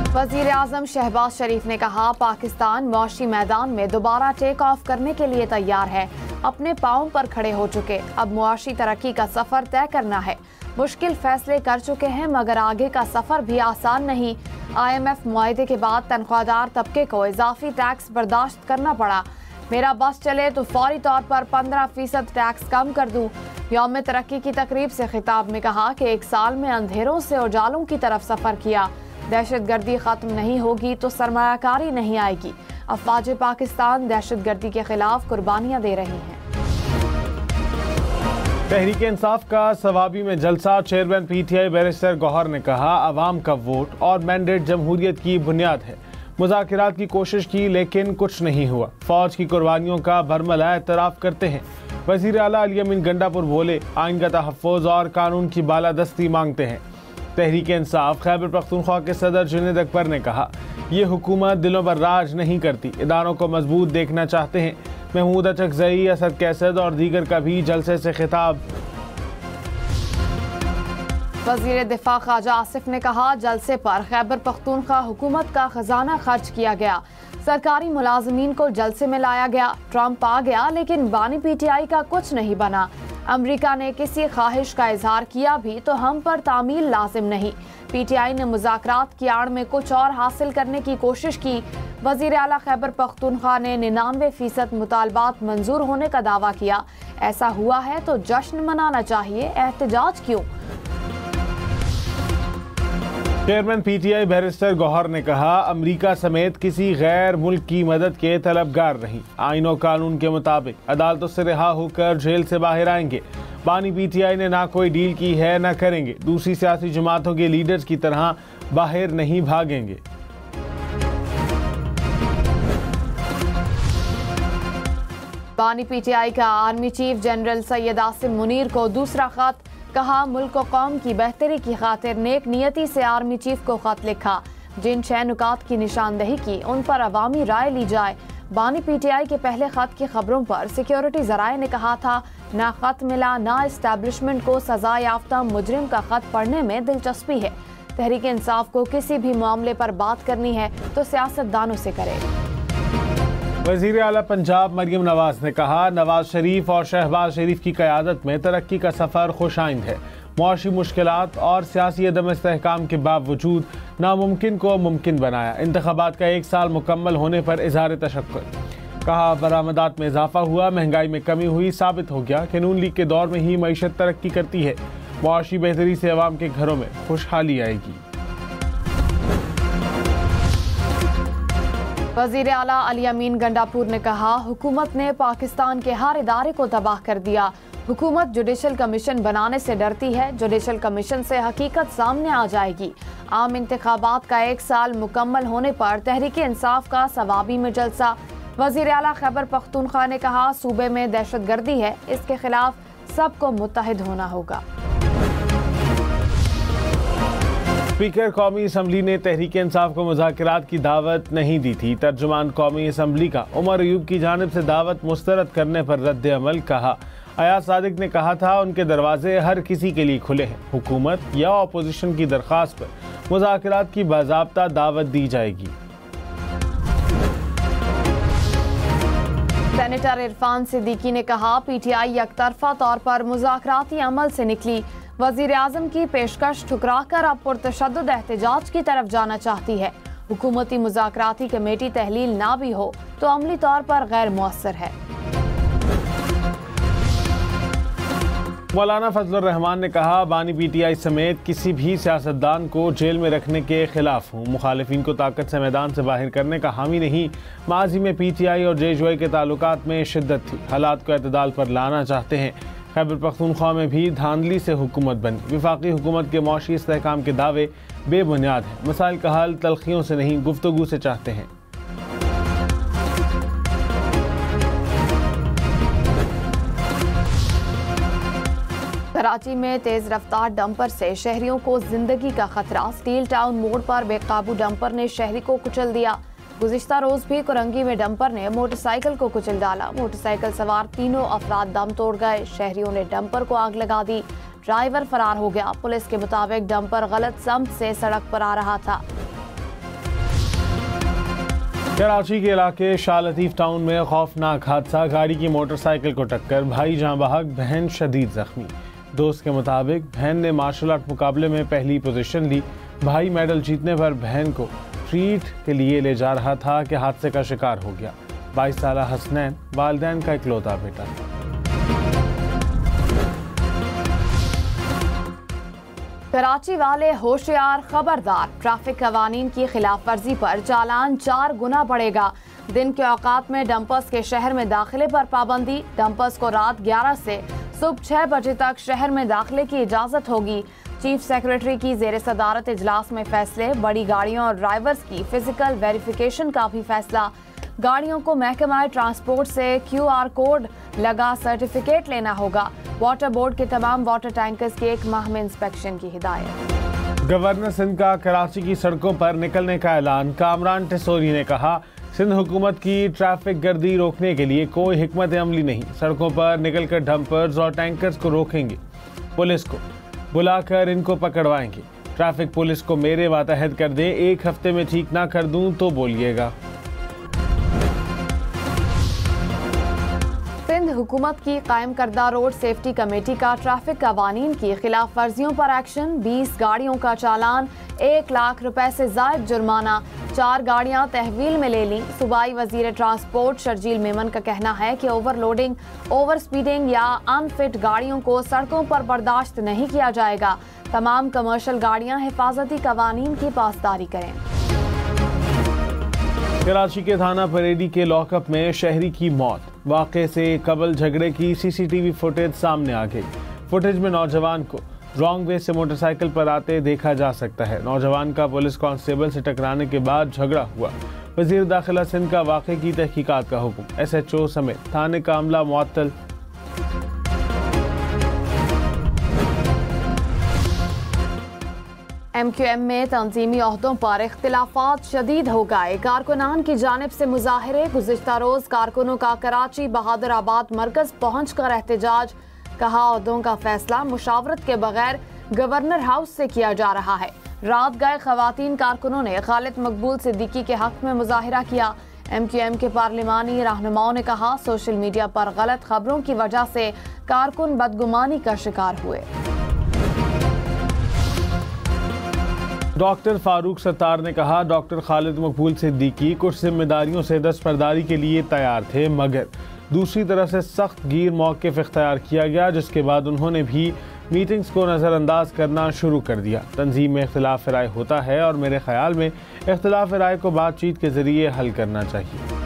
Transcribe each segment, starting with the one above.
वज़ीर आज़म शहबाज शरीफ ने कहा, पाकिस्तान मौशी मैदान में दोबारा टेक ऑफ करने के लिए तैयार है। अपने पाँव पर खड़े हो चुके, अब मुआशी तरक्की का सफ़र तय करना है। मुश्किल फैसले कर चुके हैं मगर आगे का सफ़र भी आसान नहीं। IMF मुआहदे के बाद तनख्वाहदार तबके को इजाफी टैक्स बर्दाश्त करना पड़ा। मेरा बस चले तो फौरी तौर पर 15% टैक्स कम कर दूं। यौम तरक्की की तकरीब से खिताब में कहा कि 1 साल में अंधेरों से उजालों की तरफ सफ़र किया। दहशतगर्दी ख़त्म नहीं होगी तो सरमायाकारी नहीं आएगी। अफवाज पाकिस्तान दहशतगर्दी के खिलाफ कुर्बानियाँ दे रही हैं। तहरीक इंसाफ का सवाबी में जलसा। चेयरमैन PTI बैरिस्टर गौहर ने कहा, अवाम का वोट और मैंडेट जमहूरियत की बुनियाद है। मुज़ाकरात की कोशिश की लेकिन कुछ नहीं हुआ। फौज की कुर्बानियों का बरमला एतराफ़ करते हैं। वज़ीर आला अली अमीन गंडापुर बोले, आइन का तहफ़्फ़ुज़ और कानून की बालादस्ती मांगते हैं। तहरीक इंसाफ खैबर पख्तूनख्वा के सदर जुनैद अकबर ने कहा, ये हुकूमत दिलों पर राज नहीं करती, इदारों को मजबूत देखना चाहते हैं। महमूद अचकज़ई, असद कैसद और दीगर का भी जलसे से खिताब। वज़ीर दिफा ख्वाजा आसिफ ने कहा, जलसे पर खैबर पख्तूनख्वा हुकूमत का खजाना खर्च किया गया। सरकारी मुलाजमीन को जलसे में लाया गया। ट्रंप आ गया लेकिन बानी PTI का कुछ नहीं बना। अमेरिका ने किसी ख्वाहिश का इजहार किया भी तो हम पर तामील लाजिम नहीं। PTI ने मुज़ाकरात की आड़ में कुछ और हासिल करने की कोशिश की। वज़ीर आला खैबर पख्तूनख्वा ने 99% मुतालबात मंजूर होने का दावा किया। ऐसा हुआ है तो जश्न मनाना चाहिए, एहतजाज क्यों? चेयरमैन PTI बैरिस्टर गौहर ने कहा, अमेरिका समेत किसी गैर मुल्क की मदद के तलबगार नहीं। आइन और कानून के मुताबिक अदालतों से रिहा होकर जेल से बाहर आएंगे। बानी PTI ने ना कोई डील की है ना करेंगे। दूसरी सियासी जमातों के लीडर्स की तरह बाहर नहीं भागेंगे। बानी PTI का army chief general Syed Asim Munir को दूसरा खत। कहा, मुल्क और कौम की बेहतरी की खातिर नेक नियति से आर्मी चीफ को खत लिखा। जिन 6 नुकात की निशानदही की उन पर अवामी राय ली जाए। बानी PTI के पहले खत की खबरों पर सिक्योरिटी जराए ने कहा था, ना खत मिला ना इस्टेब्लिशमेंट को सजा याफ्ता मुजरिम का खत पढ़ने में दिलचस्पी है। तहरीक इंसाफ को किसी भी मामले पर बात करनी है तो सियासतदानों से करे। वज़ीर आला पंजाब मरियम नवाज ने कहा, नवाज शरीफ और शहबाज शरीफ की क़यादत में तरक्की का सफ़र खुशाइंद है। मुआशी मुश्किलात और सियासी अदम इस्तेहकाम के बावजूद नामुमकिन को मुमकिन बनाया। इंतखाबात का 1 साल मुकम्मल होने पर इज़हार तशक्कुर। कहा, बरामदात में इजाफा हुआ, महंगाई में कमी हुई। साबित हो गया कि नून लीग के दौर में ही मईशत तरक्की करती है। मुआशी बेहतरी से अवाम के घरों में खुशहाली आएगी। वज़ीर आला अली अमीन गंडापुर ने कहा, हुकूमत ने पाकिस्तान के हर इदारे को तबाह कर दिया। हुकूमत जुडिशल कमीशन बनाने से डरती है। जुडिशल कमीशन से हकीकत सामने आ जाएगी। आम इंतखाबात का 1 साल मुकम्मल होने पर तहरीक इंसाफ का सवाबी में जलसा। वज़ीर आला खैबर पख्तूनख्वा ने कहा, सूबे में दहशतगर्दी है, इसके खिलाफ सबको मुत्तहिद होना होगा। स्पीकर कौमी असम्बली ने तहरीक इंसाफ को मुज़ाकरात की दावत नहीं दी थी। तर्जुमान कौमी असम्बली का उमर अयूब की जानिब से दावत मुस्तरद करने पर रद्द अमल। कहा, अयाज सादिक ने कहा था, उनके दरवाजे हर किसी के लिए खुले हैं। हुकूमत या अपोजिशन की दरख्वास्त पर मुज़ाकरात की बाज़ाब्ता दावत दी जाएगी। सेनेटर इरफान सिद्दीकी ने कहा, PTI यकतरफा तौर पर मुज़ाकराती अमल से निकली। वज़ीर आज़म की पेशकश ठुकराकर अब पुरतशद्दुद एहतजाज की तरफ जाना चाहती है। हुकूमती मुज़ाकराती कमेटी तहलील ना भी हो तो अमली तौर पर गैर मुअस्सर है। मौलाना फजलुर रहमान ने कहा, बानी PTI समेत किसी भी सियासतदान को जेल में रखने के खिलाफ हूँ। मुखालिफिन को ताकत से मैदान से बाहर करने का हामी नहीं। माजी में PTI और JJY के ताल्लुकात में शिद्दत थी। हालात को एतदाल पर लाना चाहते हैं। खैबर पख्तूनख्वा में भी धांधली से हुकूमत बनी। विफाकी हुकूमत के मौशी इस्तेहकाम के दावे बेबुनियाद हैं। मसाइल का हल तलखियों से नहीं, गुफ्तगू से चाहते हैं। कराची में तेज रफ्तार डंपर से शहरियों को जिंदगी का खतरा। स्टील टाउन मोड़ पर बेकाबू डंपर ने शहरी को कुचल दिया। गुज़िश्ता रोज भी कुरंगी में डंपर ने मोटरसाइकिल को कुचल डाला। मोटरसाइकिल सवार 3 अफराद दम तोड़ गए। शहरियों ने डंपर को आग लगा दी। ड्राइवर फरार हो गया। पुलिस के मुताबिक डंपर गलत सम्त से सड़क पर आ रहा था। कराची के इलाके शाह लतीफ टाउन में खौफनाक हादसा, गाड़ी की मोटरसाइकिल को टक्कर, भाई जाँ बहक, बहन शदीद जख्मी। दोस्त के मुताबिक बहन ने मार्शल आर्ट मुकाबले में पहली पोजीशन ली। भाई मेडल जीतने पर बहन को ट्रीट के लिए ले जा रहा था कि हादसे का शिकार हो गया। 22 साला हसनैन वालिदैन का इकलौता बेटा। कराची वाले होशियार, खबरदार, ट्रैफिक कवानीन की खिलाफ वर्जी पर चालान 4 गुना बढ़ेगा। दिन के औकात में डंपर्स के शहर में दाखिले पर पाबंदी। डंपर्स को रात 11 से सुबह 6 बजे तक शहर में दाखिले की इजाजत होगी। चीफ सेक्रेटरी की जेर सदारत इजलास में फैसले। बड़ी गाड़ियों और ड्राइवर्स की फिजिकल वेरिफिकेशन का भी फैसला। गाड़ियों को महकमा ट्रांसपोर्ट से QR कोड लगा सर्टिफिकेट लेना होगा। वाटर बोर्ड के तमाम वाटर टैंकर्स के 1 माह में इंस्पेक्शन की हिदायत। गवर्नर सिंध का कराची की सड़कों पर निकलने का ऐलान। कामरान टिसोरी ने कहा, सिंध हुकूमत की ट्रैफिक गर्दी रोकने के लिए कोई हिकमत अमली नहीं। सड़कों पर निकलकर डंपर्स और टैंकर्स को रोकेंगे। पुलिस को बुलाकर इनको पकड़वाएंगे। ट्रैफिक पुलिस को मेरे वातहत कर दे, 1 हफ्ते में ठीक ना कर दूं तो बोलिएगा। सिंध हुकूमत की कायम करदा रोड सेफ्टी कमेटी का ट्रैफिक कवानीन की खिलाफ वर्जियों पर एक्शन। 20 गाड़ियों का चालान, 1 लाख रुपए से जायद जुर्माना। 4 गाड़ियां तहवील में ले ली। सूबाई वजीर ट्रांसपोर्ट शर्जील मेमन का कहना है कि ओवरलोडिंग, ओवर स्पीडिंग या अनफिट गाड़ियों को सड़कों पर बर्दाश्त नहीं किया जाएगा। तमाम कमर्शियल गाड़ियां हिफाजती कवानीन की पासदारी करें। कराची के थाना परेडी के लॉकअप में शहरी की मौत। वाक़े से कबल झगड़े की CCTV फुटेज सामने आ गई। फुटेज में नौजवान को रॉन्ग वे से मोटरसाइकिल पर आते देखा जा सकता है। नौजवान का पुलिस कांस्टेबल से टकराने के बाद झगड़ा हुआ। वजीर दाखिला सिंध का वाक़े की तहकीकात का हुक्म। SHO समेत थाने का अमला मुअत्तल। MQM में तंजीमी ओहदों पर इख्तिलाफात शदीद हो गए। कारकुनान की जानिब से मुजाहिरे। गुज़िश्ता रोज कारकुनों का कराची बहादुराबाद मरकज पहुँच कर एहतजाज। कहा, ओहदों का फैसला मुशावरत के बगैर गवर्नर हाउस से किया जा रहा है। रात गए खवातीन कारकुनों ने खालिद मकबूल सिद्दीकी के हक में मुजाहिरा किया। MQM के पार्लिमानी रहनुमाओं ने कहा, सोशल मीडिया पर गलत खबरों की वजह से कारकुन बदगुमानी का शिकार हुए। डॉक्टर फारूक सत्तार ने कहा, डॉक्टर खालिद मकबूल सिद्दीकी कुछ जिम्मेदारियों से दस्तबरदारी के लिए तैयार थे, मगर दूसरी तरफ से सख्त गिर मौक़िफ़ इख्तियार किया गया, जिसके बाद उन्होंने भी मीटिंग्स को नज़रअंदाज करना शुरू कर दिया। तंजीम में इख्तिलाफ राय होता है और मेरे ख्याल में इख्तिलाफ राय को बातचीत के ज़रिए हल करना चाहिए।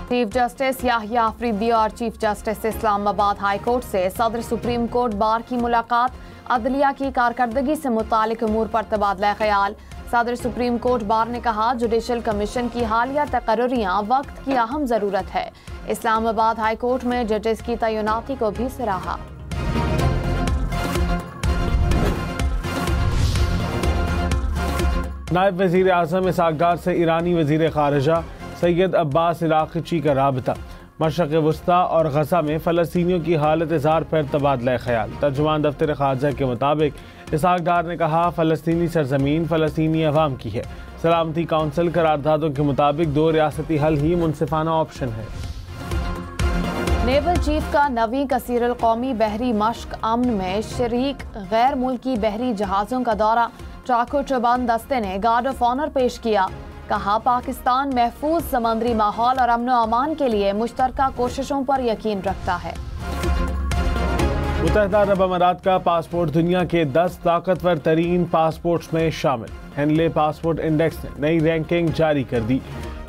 चीफ जस्टिस याहिया अफरीदी और chief justice Islamabad high court से सदर सुप्रीम कोर्ट बार की मुलाकात। अदलिया की कारकर्दगी से मुतालिक अमूर पर तबादला ख्याल। सदर सुप्रीम कोर्ट बार ने कहा, जुडिशल कमीशन की हालिया तकर्रियां वक्त की अहम ज़रूरत है। इस्लामाबाद हाई कोर्ट में जजेस की तैनाती को भी सराहा। नायब वज़ीर आज़म इसहाक़ डार से ईरानी वज़ीर ख़ारिजा सैयद अब्बास इराक़ची का राबता। मशरक़ वस्ता और गज़ा में फ़लस्तीनियों की हालत इज़हार पर तबादला ख़याल। तर्जुमान दफ्तर ख़ारिजा के मुताबिक इसहाक़ डार ने कहा, फ़लस्तीनी सरज़मीन फ़लस्तीनी अवाम की है। सलामती काउंसिल करारदादों के मुताबिक 2 रियासती हल ही मुनसिफाना ऑप्शन है। नेवल चीफ का नवी कसीरुल कौमी बहरी मश्क अमन में शरीक गैर मुल्की बहरी जहाज़ों का दौरा। चाको चौबंद दस्ते ने गार्ड ऑफ ऑनर पेश किया। कहा, पाकिस्तान महफूज समंदरी माहौल और अमन अमान के लिए मुश्तरका कोशिशों पर यकीन रखता है। मुत्तहिदा अरब अमारात का पासपोर्ट दुनिया के 10 ताकतवर तरीन पासपोर्ट्स में शामिल। हेनले पासपोर्ट इंडेक्स ने नई रैंकिंग जारी कर दी।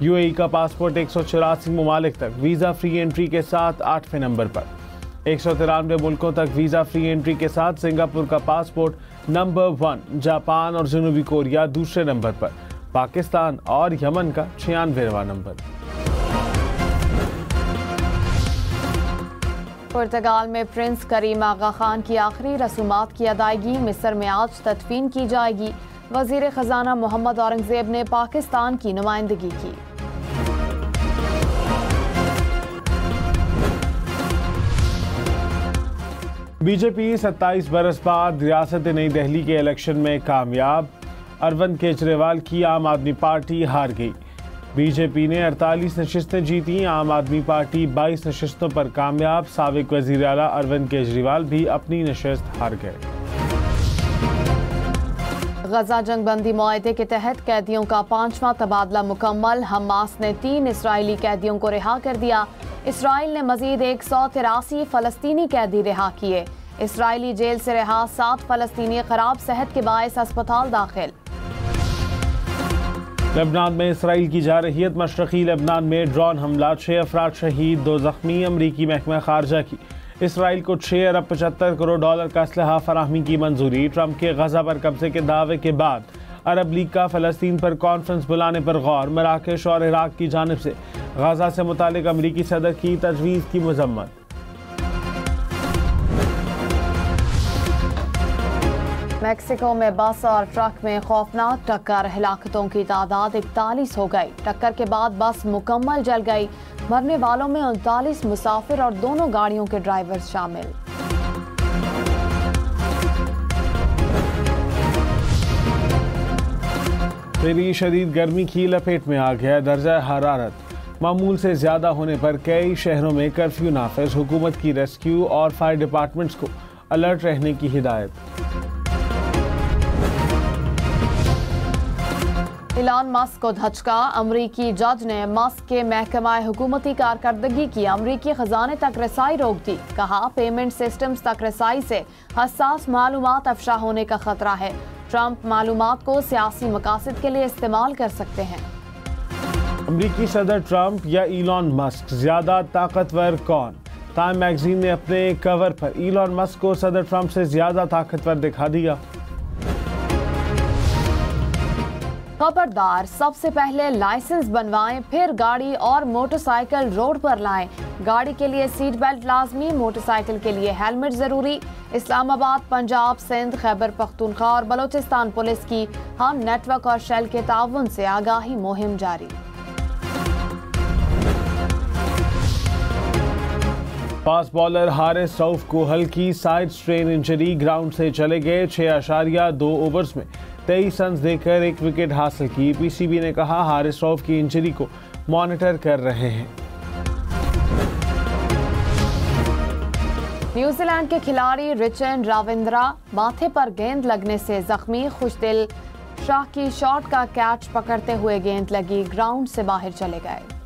UAE का पासपोर्ट 184 ममालिक तक वीज़ा फ्री एंट्री के साथ 8वें नंबर पर। 193 मुल्कों तक वीज़ा फ्री एंट्री के साथ सिंगापुर का पासपोर्ट नंबर 1, जापान और जनूबी कोरिया दूसरे नंबर पर, पाकिस्तान और यमन का 96वां नंबर। पुर्तगाल में प्रिंस करीम आगा खान की आखिरी रसूमात की अदायगी मिस्र में आज तदफीन की जाएगी। वजीर खजाना मोहम्मद औरंगजेब ने पाकिस्तान की नुमाइंदगी की। बीजेपी 27 बरस बाद रियासत नई दिल्ली के इलेक्शन में कामयाब। अरविंद केजरीवाल की आम आदमी पार्टी हार गई। बीजेपी ने 48 नशिस्तें जीती, आम आदमी पार्टी 22 नशिस्तों पर कामयाब। साबिक वजीर आला अरविंद केजरीवाल भी अपनी नशिस्त हार गए। गजा जंगबंदी मुआहदे के तहत कैदियों का 5वां तबादला मुकम्मल। हमास ने 3 इसराइली कैदियों को रिहा कर दिया। इसराइल ने मजीद 183 फलस्तीनी कैदी रिहा किए। इसराइली जेल से रिहा 7 फलस्तीनी खराब सेहत के बायस अस्पताल दाखिल। लेबनान में इसराइल की जारहियत। मशरकी लेबनान में ड्रोन हमला, 6 अफराद शहीद, 2 जख्मी। अमरीकी महकमा खारजा की इसराइल को 6 अरब 75 करोड़ डॉलर का असलहा फराहमी की मंजूरी। ट्रंप के गजा पर कब्जे के दावे के बाद अरब लीग का फ़लस्तीन पर कॉन्फ्रेंस बुलाने पर गौर। मराकेश और इराक की जानिब से गजा से मुतालिक अमरीकी सदर की तजवीज़ की मजम्मत। मेक्सिको में बस और ट्रक में खौफनाक टक्कर, हलाकतों की तादाद 41 हो गई। टक्कर के बाद बस मुकम्मल जल गई। मरने वालों में 39 मुसाफिर और दोनों गाड़ियों के ड्राइवर शामिल। मेरी शदीद गर्मी की लपेट में आ गया। दर्जा हरारत मामूल से ज्यादा होने पर कई शहरों में कर्फ्यू नाफिज। हुकूमत की रेस्क्यू और फायर डिपार्टमेंट्स को अलर्ट रहने की हिदायत। इलॉन मस्क को धचका। अमरीकी जज ने मस्क के महकमा हुकूमती कारकर्दगी की अमरीकी खजाने तक रसाई रोक दी। कहा, पेमेंट सिस्टम्स तक रसाई से हसास मालूमात अफशा होने का खतरा है। ट्रंप मालूमात को सियासी मकासद के लिए इस्तेमाल कर सकते हैं। अमरीकी सदर ट्रंप या इलॉन मस्क, ज्यादा ताकतवर कौन? टाइम मैगजीन ने अपने कवर पर इलॉन मस्क को सदर ट्रंप से ज्यादा ताकतवर दिखा दिया। खबरदार, सबसे पहले लाइसेंस बनवाएं, फिर गाड़ी और मोटरसाइकिल रोड पर लाएं। गाड़ी के लिए सीट बेल्ट लाजमी, मोटरसाइकिल के लिए हेलमेट जरूरी। इस्लामाबाद, पंजाब, सिंध, खैबर पख्तूनख्वा और बलोचिस्तान पुलिस की हम नेटवर्क और शेल के ताउन से आगाही मुहिम जारी। फास्ट बॉलर हारिस रऊफ को हल्की साइड स्ट्रेन इंजरी, ग्राउंड से चले गए। 6.2 ओवर्स में 23 रन देकर 1 विकेट हासिल की। पीसीबी ने कहा, हारिस रऊफ की इंजरी को मॉनिटर कर रहे हैं। न्यूजीलैंड के खिलाड़ी रिचर्ड रविंद्रा माथे पर गेंद लगने से जख्मी। खुशदिल शाह की शॉट का कैच पकड़ते हुए गेंद लगी, ग्राउंड से बाहर चले गए।